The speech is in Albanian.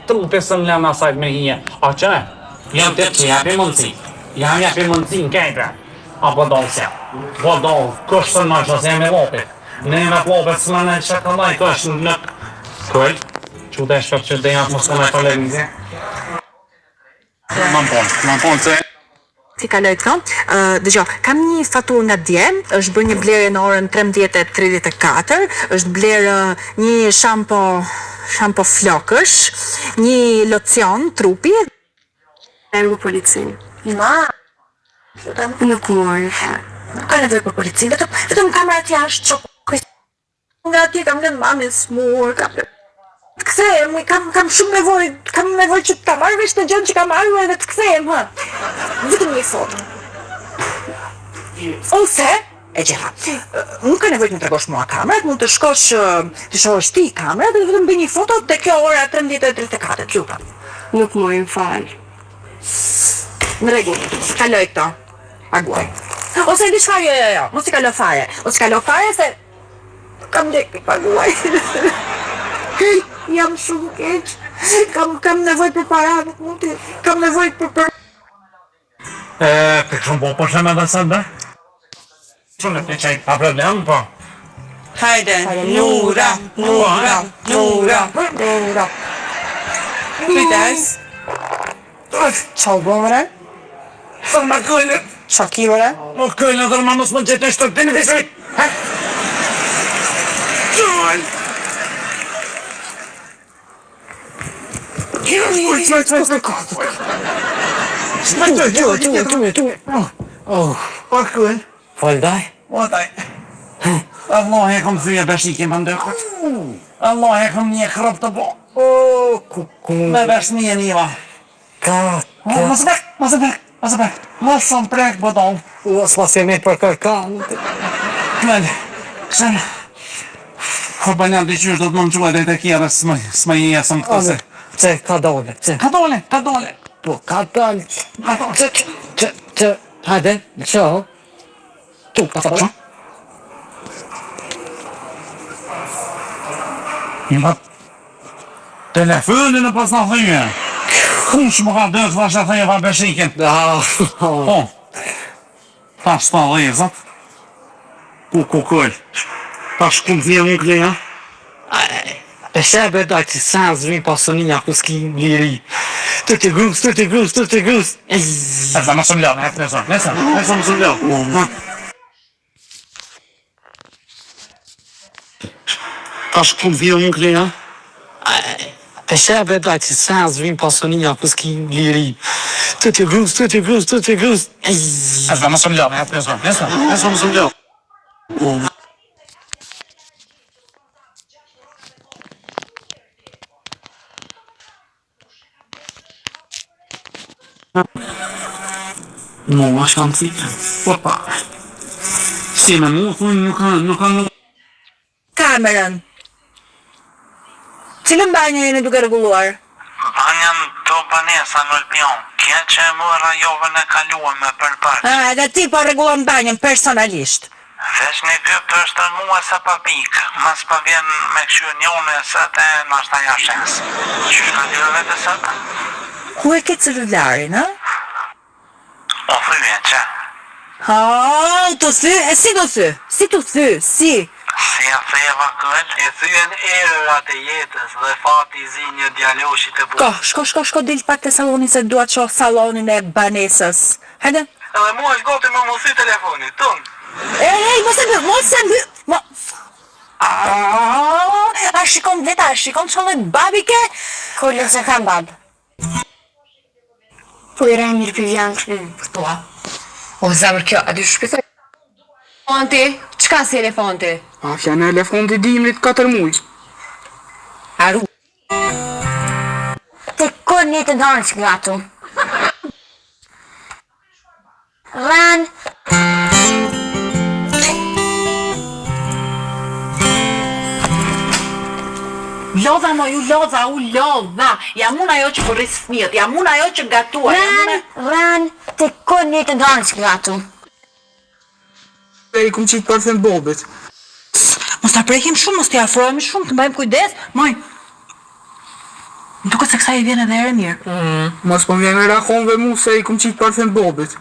Trupe së në lëma sajt me hije. A që? Jam të që japi mundësi. Jam japi mundësi në kejpe. A po dollë se. Po dollë, kështë të në që se jam e lopit. Ne me lopit së më në që të laj, kështë në... Këll? Që të e shpër që të janë mos të me televizje? Më ponë se... Si kaloj këto, dëgjo, kam një faturë nga djem, është bërë një blerje në orën 13:34, është blerë një shampo flokësh, një locion trupi. Ergu policinë. Ma, Nuk mori. nuk ka nevojë për policinë, vetëm kamerat jashtë që nga atje kam lënë mamin smur, të kthehem, kam shumë nevojë, kam nevojë që ta marr vesh të gjën që kam marrë edhe të kthehem, ha. Vetëm një foto. Ose, e gjera, nuk ka nevojë të më tregosh mua kamerat, mund të shkosh, të shohësh ti kamerat dhe vetëm bëj një foto te kjo ora 13:34, lupa. Nuk mori, më falë. Në rregull, kaloj këto. Aguaj. Ose ndi çfarë, jo, mos i kalo fare. Ose kalo fare se kam lek të paguaj. Jam shumë keq. Kam nevojë për para, kam nevojë për... Për shumë po shumë edhe së dhe? Shumë të qaj, pa problem, po. Hajde, Nura. Kujdes. Qau bëmëre? Së më këllë, Qa kimëre? më këllë edhe më mos më gjithë në shtërtinë të shrit. Gjoj! Pa këllë? Foldaj? Otaj. Allah e kom thyje beshikin për ndëkët. Allah e kom një krop të bo. Me beshni e njëva. Mos e bek. Mos më prek bodon. Mos e me për kërkan. Këllë, këshen. Kur banjan të qysh do të më në quaj dhe të kjere s'ma i jesëm këtë se. Që, ka dole, që. Ka dole. Po, ka dole. Që, hajde, që. Tu, ka dole. Ima telefonin e pas në thyje. Kush më ka dërë të vash e thyje pa beshikin. Po, ta shta dhezat. Ku këll. Ta shkum të një më këllë, ja? E shebe daj që sa zvi pasoninja ku s'ki liri. Të të grus. E za më shumë lënë, nesër më shumë lënë. Ta shkum të një më këllë, ja? E shebe daj që sa zvi pasoninja ku s'ki liri. Të të grus. E za më shumë lënë, nesër më shumë lënë. Mua shkam të likë. Opa. Si me mu, thunë nuk kanë... Kamerën. Cilën banjë jeni duke rregulluar? Banjën do banesa në Lpion. Kje që e më rajove në kaluame për parë. Edhe ti po rregullon banjën personalisht. Vesh një pyp të është mua se pa pikë. Mas pa vjen me këshu njone se te nashta jashes. Qysh ka dyre vete sëtë? Ku e ke celularin, ha? O thyje që? Të thy? E si të thy? Si të thy? Si? Si a theva këll, e thyen erërat e jetës dhe fati zi një djaloshit e bu. Shko dil pak të salonin se dua të shoh salonin e banesës. Hajde? Edhe mua është goti më thy telefonit, tunë. Ej, mos e mby. A shikon veta, shikon çollet babike? Kollë se kam babë. Po i rejnë mirë për janë Po, o zemër kjo, a dy shpithoj? Elefanti, qka si elefanti? A janë elefanti dimrit 4 muj. Aru. Të kollë një të danë që gatu. Ran. Lodha mo ju lodha. Jam unë ajo që përris fëmijët, jam unë ajo që gatua. Ran, të kollë një të danë që gatu. E i kum qitë parfem bobet. Mos ta prekim shumë, mos t'i afrohemi shumë, të mbajmë kujdes. Moj. Më duket se kësaj i vjen edhe ere mirë. Mos po vjen me rakonve mu se i kum qitë parfem Bobit.